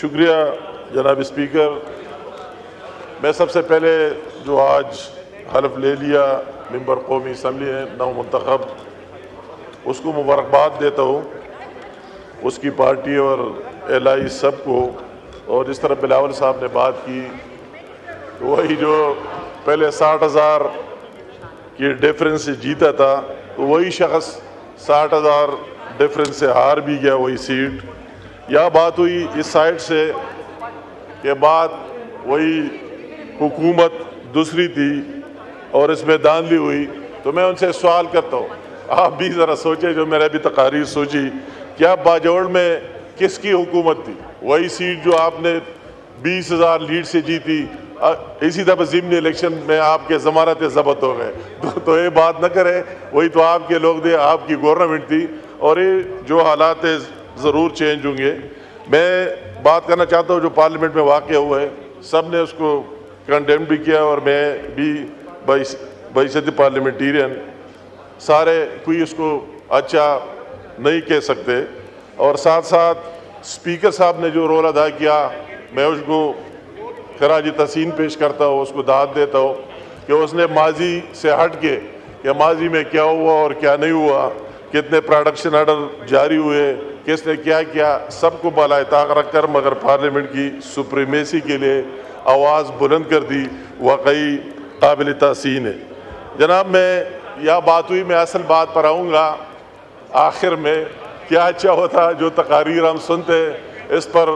شکریہ جناب اسپیکر. میں سب سے پہلے جو آج حلف لے لیا ممبر قومی اسمبلی ہے نو منتخب، اس کو مبارکباد دیتا ہوں، اس کی پارٹی اور الائی سب کو. اور جس طرح بلاول صاحب نے بات کی، وہی جو پہلے 60,000 کی ڈیفرنس سے جیتا تھا، تو وہی شخص 60,000 ڈیفرنس سے ہار بھی گیا وہی سیٹ. یا بات ہوئی اس سائڈ سے کہ بات وہی حکومت دوسری تھی اور اس میں دھاندلی ہوئی. تو میں ان سے سوال کرتا ہوں، آپ بھی ذرا سوچیں، جو میں نے بھی تقاریر سوچی، کیا باجوڑ میں کس کی حکومت تھی؟ وہی سیٹ جو آپ نے 20,000 لیڈ سے جیتی، اسی طرح ضمنی الیکشن میں آپ کے ضمانت ضبط ہو گئے. تو یہ بات نہ کرے، وہی تو آپ کے لوگ تھے، آپ کی گورنمنٹ تھی، اور یہ جو حالات ہیں ضرور چینج ہوں گے. میں بات کرنا چاہتا ہوں جو پارلیمنٹ میں واقع ہوا ہے، سب نے اس کو کنڈیم بھی کیا، اور میں بھی بحیثیت پارلیمنٹیرین سارے کوئی اس کو اچھا نہیں کہہ سکتے. اور ساتھ ساتھ اسپیکر صاحب نے جو رول ادا کیا، میں اس کو خراج تحسین پیش کرتا ہوں، اس کو داد دیتا ہوں کہ اس نے ماضی سے ہٹ کے کہ ماضی میں کیا ہوا اور کیا نہیں ہوا، کتنے پروڈکشن آرڈر جاری ہوئے، کس نے کیا کیا، سب کو بالائے طاق رکھ کر مگر پارلیمنٹ کی سپریمیسی کے لیے آواز بلند کر دی، واقعی قابل تحسین ہے. جناب، میں یہ بات ہوئی، میں اصل بات پر آؤں گا آخر میں. کیا اچھا ہوتا جو تقاریر ہم سنتے اس پر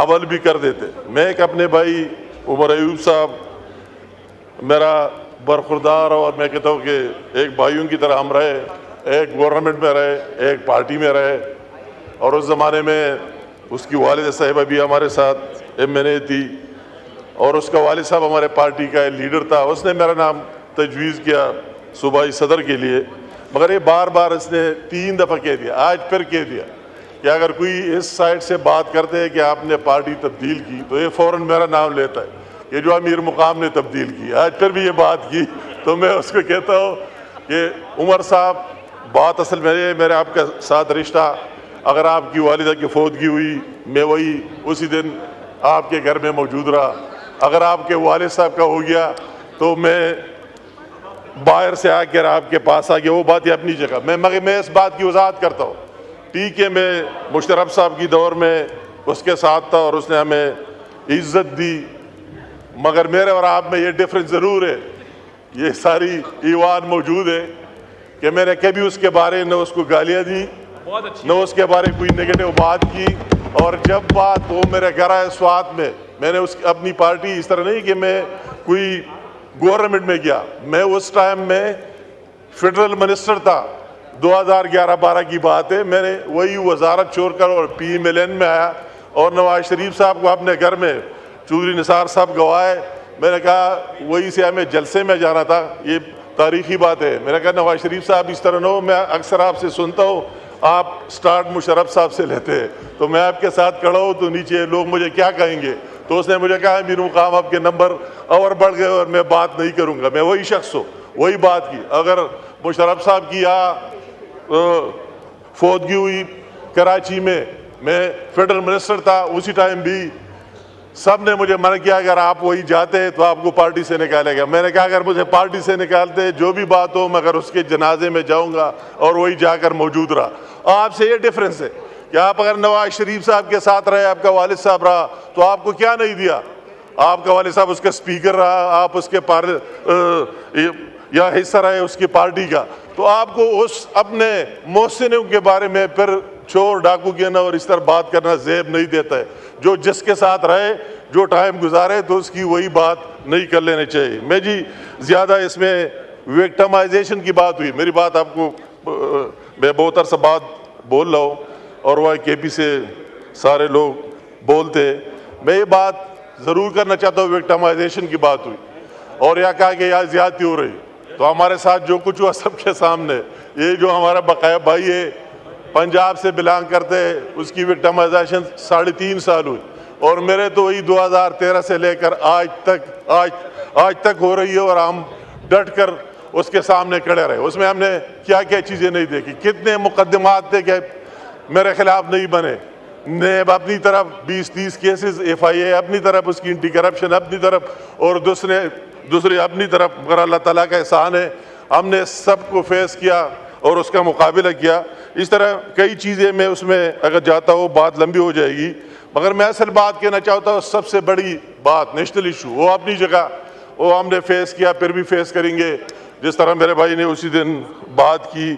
عمل بھی کر دیتے. میں ایک اپنے بھائی عمر ایوب صاحب میرا برخوردار، اور میں کہتا ہوں کہ ایک بھائیوں کی طرح ہم رہے، ایک گورنمنٹ میں رہے، ایک پارٹی میں رہے، اور اس زمانے میں اس کی والدہ صاحبہ بھی ہمارے ساتھ MNA تھی، اور اس کا والد صاحب ہمارے پارٹی کا لیڈر تھا. اس نے میرا نام تجویز کیا صوبائی صدر کے لیے، مگر یہ بار بار اس نے 3 دفعہ کہہ دیا، آج پھر کہہ دیا کہ اگر کوئی اس سائڈ سے بات کرتے ہیں کہ آپ نے پارٹی تبدیل کی، تو یہ فوراً میرا نام لیتا ہے کہ جو امیر مقام نے تبدیل کی. آج پھر بھی یہ بات کی، تو میں اس کو کہتا ہوں کہ عمر صاحب، بات اصل میرے آپ کا ساتھ رشتہ، اگر آپ کی والدہ کی فوتگی ہوئی، میں وہی اسی دن آپ کے گھر میں موجود رہا. اگر آپ کے والد صاحب کا ہو گیا تو میں باہر سے آ کر آپ کے پاس آ گیا. وہ بات ہے اپنی جگہ. میں اس بات کی وضاحت کرتا ہوں. ٹھیک ہے، میں مشرف صاحب کی دور میں اس کے ساتھ تھا اور اس نے ہمیں عزت دی، مگر میرے اور آپ میں یہ ڈفرینس ضرور ہے، یہ ساری ایوان موجود ہے کہ میں نے کبھی اس کے بارے نہ اس کو گالیاں دی، نہ اس کے بارے کوئی نگیٹو بات کی. اور جب بات وہ میرے گھر آئے سوات میں نے اپنی پارٹی اس طرح نہیں کہ میں کوئی گورنمنٹ میں گیا، میں اس ٹائم میں فیڈرل منسٹر تھا. 2011-12 کی بات ہے. میں نے وہی وزارت چھوڑ کر اور PMLN میں آیا، اور نواز شریف صاحب کو اپنے گھر میں چودھری نثار صاحب گوائے. میں نے کہا وہی سے ہمیں جلسے میں جانا تھا، یہ تاریخی بات ہے. میں نے کہا نواز شریف صاحب اس طرح نہ ہو، میں اکثر آپ سے سنتا ہوں آپ سٹارٹ مشرف صاحب سے لیتے ہیں، تو میں آپ کے ساتھ کھڑا ہوں تو نیچے لوگ مجھے کیا کہیں گے. تو اس نے مجھے کہا امیر مقام آپ کے نمبر اور بڑھ گئے اور میں بات نہیں کروں گا. میں وہی شخص ہوں، وہی بات کی. اگر مشرف صاحب کی فوتگی ہوئی کراچی میں فیڈرل منسٹر تھا، اسی ٹائم بھی سب نے مجھے منع کیا اگر آپ وہی جاتے تو آپ کو پارٹی سے نکالے گا. میں نے کہا اگر مجھے پارٹی سے نکالتے، جو بھی بات ہو مگر اس کے جنازے میں جاؤں گا، اور وہی جا کر موجود رہا. آپ سے یہ ڈفرینس ہے کہ آپ اگر نواز شریف صاحب کے ساتھ رہے، آپ کا والد صاحب رہا، تو آپ کو کیا نہیں دیا. آپ کا والد صاحب اس کا اسپیکر رہا، آپ اس کے یا حصہ رہے اس کی پارٹی کا، تو آپ کو اس اپنے محسنوں کے بارے میں پھر چور ڈاکو کہنا اور اس طرح بات کرنا زیب نہیں دیتا ہے. جو جس کے ساتھ رہے، جو ٹائم گزارے، تو اس کی وہی بات نہیں کر لینے چاہیے. میں زیادہ اس میں وکٹمائزیشن کی بات ہوئی. میری بات آپ کو میں بہت عرصہ بعد بول رہا ہوں، اور وہ KP سے سارے لوگ بولتے. میں یہ بات ضرور کرنا چاہتا ہوں، وکٹمائزیشن کی بات ہوئی اور یہ کہا کہ یہاں زیادتی ہو رہی. تو ہمارے ساتھ جو کچھ ہوا سب کے سامنے، یہ جو ہمارا بقایا بھائی ہے پنجاب سے بلانگ کرتے، اس کی وکٹمائزیشن 3.5 سال ہوئی، اور میرے تو وہی 2013 سے لے کر آج تک ہو رہی ہے. اور ہم ڈٹ کر اس کے سامنے کھڑے رہے. اس میں ہم نے کیا کیا چیزیں نہیں دیکھی، کتنے مقدمات تھے کہ میرے خلاف نہیں بنے، نیب اپنی طرف 20-30 کیسز FIA اپنی طرف, اس کی اینٹی کرپشن اپنی طرف, اور دوسرے اپنی طرف. مگر اللہ تعالیٰ کا احسان ہے ہم نے سب کو فیس کیا اور اس کا مقابلہ کیا. اس طرح کئی چیزیں میں اس میں اگر جاتا ہوں بات لمبی ہو جائے گی, مگر میں اصل بات کہنا چاہتا ہوں سب سے بڑی بات نیشنل ایشو وہ اپنی جگہ وہ ہم نے فیس کیا, پھر بھی فیس کریں گے. جس طرح میرے بھائی نے اسی دن بات کی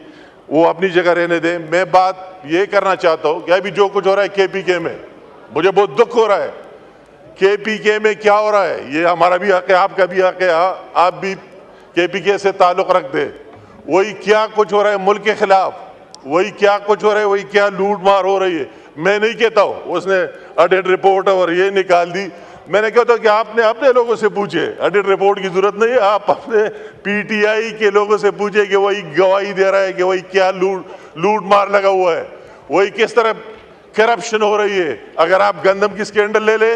وہ اپنی جگہ رہنے دیں. میں بات یہ کرنا چاہتا ہوں کہ ابھی جو کچھ ہو رہا ہے KPK میں, مجھے بہت دکھ ہو رہا ہے. KPK میں کیا ہو رہا ہے یہ ہمارا بھی حق ہے, آپ کا بھی حق ہے, آپ بھی KPK سے تعلق رکھتے. وہی کیا کچھ ہو رہا ہے ملک کے خلاف, وہی کیا کچھ ہو رہا ہے, وہی کیا لوٹ مار ہو رہی ہے. میں نہیں کہتا ہوں اس نے آڈٹ رپورٹ اور یہ نکال دی, میں نے کہتا ہوں کہ آپ نے اپنے لوگوں سے پوچھے, آڈٹ رپورٹ کی ضرورت نہیں ہے, آپ اپنے PTI کے لوگوں سے پوچھے کہ وہی گواہی دے رہا ہے کہ وہی کیا لوٹ مار لگا ہوا ہے, وہی کس طرح کرپشن ہو رہی ہے. اگر آپ گندم کی سکینڈل لے لیں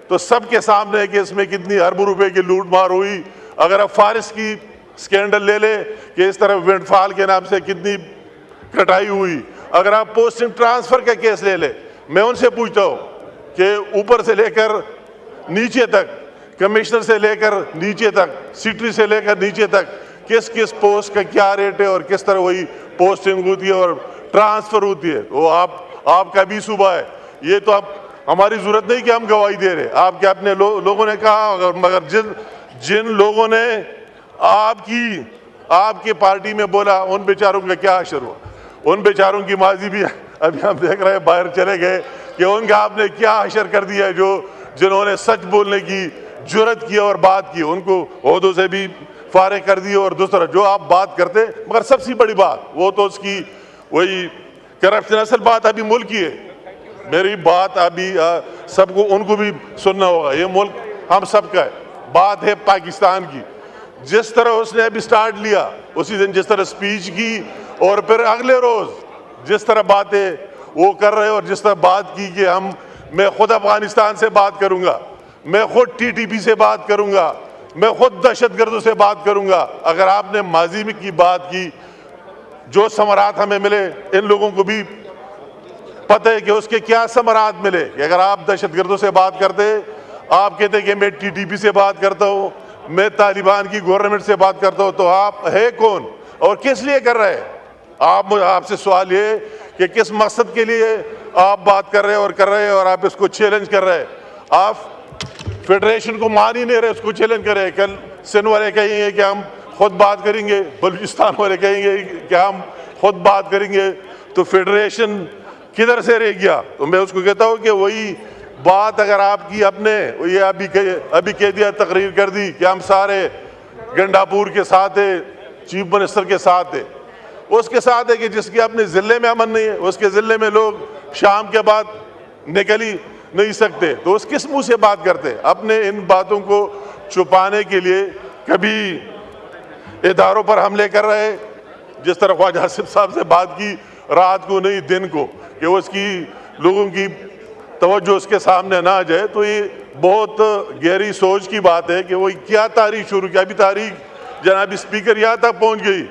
تو سب کے سامنے ہے کہ اس میں کتنی اربوں روپے کی لوٹ مار ہوئی. اگر آپ فارس کی سکینڈل لے لیں کہ اس طرح ونڈ فال کے نام سے کتنی کٹائی ہوئی. اگر آپ پوسٹنگ ٹرانسفر کا کیس لے لیں, میں ان سے پوچھتا ہوں کہ اوپر سے لے کر نیچے تک, کمشنر سے لے کر نیچے تک, سیکٹری سے لے کر نیچے تک, کس کس پوسٹ کا کیا ریٹ ہے اور کس طرح وہی پوسٹنگ ہوتی ہے اور ٹرانسفر ہوتی ہے. وہ آپ کا بھی صوبہ ہے. یہ تو اب ہماری ضرورت نہیں کہ ہم گواہی دے رہے, آپ کے اپنے لوگوں نے کہا. مگر جن لوگوں نے آپ کی پارٹی میں بولا ان بیچاروں کا کیا حشر ہوا. ان بیچاروں کی ماضی بھی ابھی ہم دیکھ رہے ہیں, باہر چلے گئے کہ ان کا آپ نے کیا حشر کر دیا ہے. جنہوں نے سچ بولنے کی جرت کی اور بات کی ان کو عہدوں سے بھی فارغ کر دیے. اور دوسرا جو آپ بات کرتے, مگر سب سے بڑی بات وہ تو اس کی وہی کرپشن. اصل بات ابھی ملک کی ہے, میری بات ابھی سب کو ان کو بھی سننا ہوگا. یہ ملک ہم سب کا ہے, بات ہے پاکستان کی. جس طرح اس نے ابھی سٹارٹ لیا اسی دن جس طرح سپیچ کی اور پھر اگلے روز جس طرح باتیں وہ کر رہے, اور جس طرح بات کی کہ میں خود افغانستان سے بات کروں گا, میں خود TTP سے بات کروں گا, میں خود دہشت گردوں سے بات کروں گا. اگر آپ نے ماضی میں کی بات کی, جو ثمرات ہمیں ملے ان لوگوں کو بھی پتہ ہے کہ اس کے کیا ثمرات ملے. کہ اگر آپ دہشت گردوں سے بات کرتے, آپ کہتے کہ میں TTP سے بات کرتا ہوں, میں طالبان کی گورنمنٹ سے بات کرتا ہوں, تو آپ ہے کون اور کس لیے کر رہے ہیں؟ آپ سے سوال یہ کہ کس مقصد کے لیے آپ بات کر رہے ہیں اور آپ اس کو چیلنج کر رہے ہیں. آپ فیڈریشن کو مان ہی نہیں رہے, اس کو چیلنج کر رہے ہیں. کل سندھ والے کہیں گے کہ ہم خود بات کریں گے, بلوچستان والے کہیں گے کہ ہم خود بات کریں گے, تو فیڈریشن کدھر سے رہ گیا؟ تو میں اس کو کہتا ہوں کہ وہی بات اگر آپ کی اپنے یہ ابھی کہہ دیا, تقریر کر دی کہ ہم سارے گنڈاپور کے ساتھ ہیں, چیف منسٹر کے ساتھ ہیں, اس کے ساتھ ہے کہ جس کے اپنے ضلع میں امن نہیں ہے, اس کے ضلع میں لوگ شام کے بعد نکل ہی نہیں سکتے, تو اس کس منہ سے بات کرتے؟ اپنے ان باتوں کو چھپانے کے لیے کبھی اداروں پر حملے کر رہے, جس طرح خواجہ آصف صاحب سے بات کی رات کو نہیں دن کو, کہ اس کی لوگوں کی توجہ اس کے سامنے نہ آ جائے. تو یہ بہت گہری سوچ کی بات ہے کہ وہ کیا تاریخ شروع کی. ابھی تاریخ جناب اسپیکر یہاں تک پہنچ گئی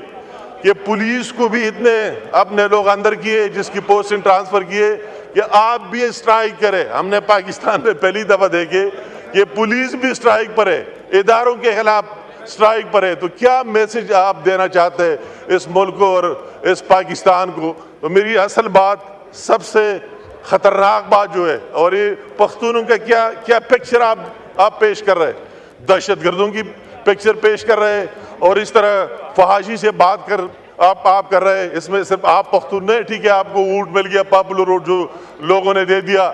کہ پولیس کو بھی اتنے اپنے لوگ اندر کیے جس کی پوسٹنگ ٹرانسفر کیے کہ آپ بھی اسٹرائک کریں. ہم نے پاکستان میں پہلی دفعہ دیکھے کہ پولیس بھی اسٹرائک پر ہے, اداروں کے خلاف اسٹرائک پر ہے. تو کیا میسج آپ دینا چاہتے ہیں اس ملک کو اور اس پاکستان کو؟ تو میری اصل بات, سب سے خطرناک بات جو ہے, اور یہ پختونوں کا کیا پکچر آپ پیش کر رہے ہیں, دہشت گردوں کی پکچر پیش کر رہے ہیں, اور اس طرح فحاشی سے بات آپ کر رہے ہیں. اس میں صرف آپ پختون نہیں, ٹھیک ہے آپ کو ووٹ مل گیا, پاپولر ووٹ جو لوگوں نے دے دیا,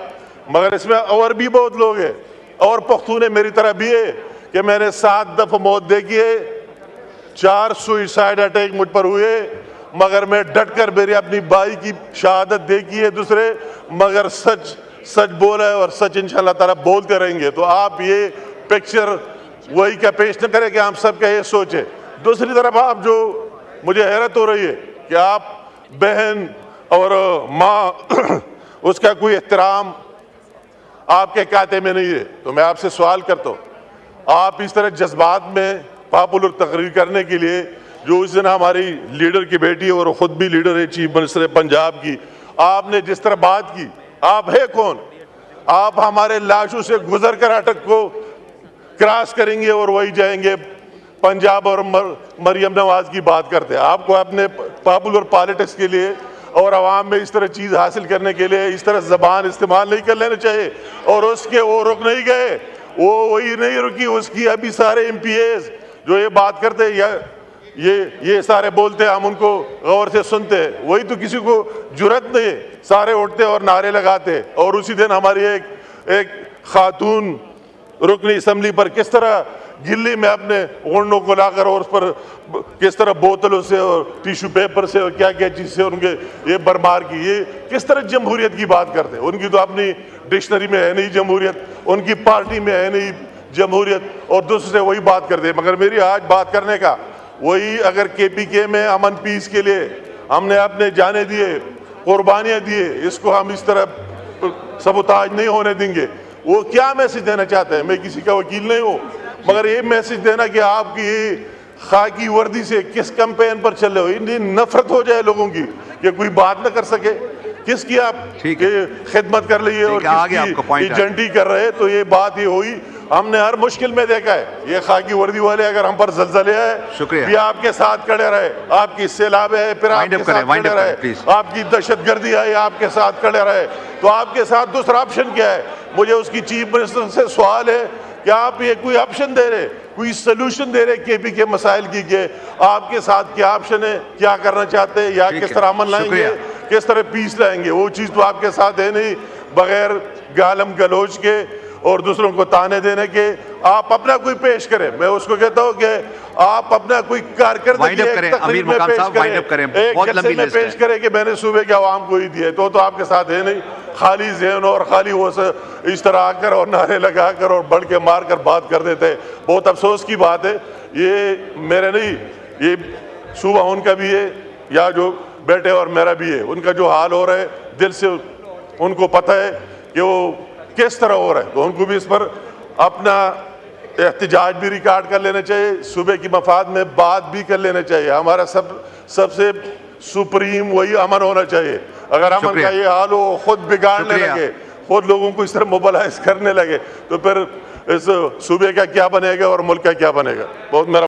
مگر اس میں اور بھی بہت لوگ ہیں اور پختون میری طرح بھی ہے کہ میں نے 7 دفعہ موت دیکھی ہے, 4 سوئسائڈ اٹیک مجھ پر ہوئے, مگر میں ڈٹ کر میری اپنی بھائی کی شہادت دیکھی ہے دوسرے, مگر سچ بولا ہے اور سچ انشاءاللہ تعالیٰ بولتے رہیں گے. تو آپ یہ پکچر وہی کا پیش نہ کریں کہ ہم سب کا یہ سوچے. دوسری طرف آپ جو مجھے حیرت ہو رہی ہے کہ آپ بہن اور ماں اس کا کوئی احترام آپ کے کاتے میں نہیں ہے. تو میں آپ سے سوال کرتا ہوں, آپ اس طرح جذبات میں پاپولر تقریر کرنے کے لیے, جو اس دن ہماری لیڈر کی بیٹی ہے اور خود بھی لیڈر ہے, چیف منسٹر پنجاب کی, آپ نے جس طرح بات کی آپ ہے کون؟ آپ ہمارے لاشوں سے گزر کر اٹک کو کراس کریں گے اور وہی جائیں گے پنجاب اور مریم نواز کی بات کرتے ہیں. آپ کو اپنے پاپولر پالیٹکس کے لیے اور عوام میں اس طرح چیز حاصل کرنے کے لیے اس طرح زبان استعمال نہیں کر لینا چاہیے. اور اس کے وہ رک نہیں گئے, وہی نہیں رکی, اس کی ابھی سارے ایم پی ایز جو یہ بات کرتے یہ سارے بولتے, ہم ان کو غور سے سنتے, وہی تو کسی کو جرت نہیں ہے, سارے اٹھتے اور نعرے لگاتے. اور اسی دن ہماری ایک خاتون رکن اسمبلی پر کس طرح گلی میں اپنے اونڈوں کو لا کر اور اس پر کس طرح بوتلوں سے اور ٹیشو پیپر سے اور کیا کیا چیز سے ان کے یہ برمار کی. یہ کس طرح جمہوریت کی بات کرتے؟ ان کی تو اپنی ڈکشنری میں ہے نہیں جمہوریت, ان کی پارٹی میں ہے نہیں جمہوریت, اور دوسرے سے وہی بات کرتے. مگر میری آج بات کرنے کا وہی, اگر کے پی کے میں امن پیس کے لیے ہم نے اپنے جانے دیے, قربانیاں دیے, اس کو ہم اس طرح سبوتاج نہیں ہونے دیں گے. وہ کیا میسج دینا چاہتے ہیں؟ میں کسی کا وکیل نہیں ہوں, مگر یہ میسج دینا کہ آپ کی خاکی وردی سے کس کمپین پر چل رہے ہو, انہیں نفرت ہو جائے لوگوں کی کہ کوئی بات نہ کر سکے. کس کی آپ خدمت کر رہی ہے اور کس کی ایجنٹی کر رہے, تو یہ بات یہ ہوئی. ہم نے ہر مشکل میں دیکھا ہے, یہ خاکی وردی والے اگر ہم پر زلزلے آئے بھی آپ کے ساتھ کھڑے رہے, آپ کی سیلاب ہے پھر آپ کے ساتھ کھڑے رہے, آپ کی دہشت گردی آئی آپ کے ساتھ کھڑے رہے, تو آپ کے ساتھ دوسرا آپشن کیا ہے؟ مجھے اس کی چیف منسٹر سے سوال ہے کہ آپ یہ کوئی آپشن دے رہے, کوئی سلوشن دے رہے کے پی کے مسائل کی, کہ آپ کے ساتھ کیا آپشن ہے, کیا کرنا چاہتے ہیں, یا کس طرح امن لائیں گے, کس طرح پیس لائیں گے؟ وہ چیز تو آپ کے ساتھ ہے نہیں. بغیر گالم گلوچ کے اور دوسروں کو تانے دینے کے آپ اپنا کوئی پیش کریں. میں اس کو کہتا ہوں کہ آپ اپنا کوئی کارکردگی ایک تقریب میں پیش کریں, ایک جلسے میں پیش کریں کہ میں نے صوبے کے عوام کو ہی دیے, تو آپ کے ساتھ ہے نہیں. خالی ذہن اور خالی وہ اس طرح آ کر اور نعرے لگا کر اور بڑھ کے مار کر بات کر دیتے. بہت افسوس کی بات ہے. یہ میرے نہیں, یہ صوبہ ان کا بھی ہے, یا جو بیٹے اور میرا بھی ہے, ان کا جو حال ہو رہا ہے دل سے ان کو پتہ ہے کہ وہ کس طرح ہو رہا ہے, تو ان کو بھی اس پر اپنا احتجاج بھی ریکارڈ کر لینا چاہیے, صوبے کی مفاد میں بات بھی کر لینا چاہیے. ہمارا سب سے سپریم وہی امن ہونا چاہیے. اگر امن کا یہ حال ہو, خود بگاڑنے لگے, خود لوگوں کو اس طرح موبلائز کرنے لگے, تو پھر اس صوبے کا کیا بنے گا اور ملک کا کیا بنے گا؟ بہت میرا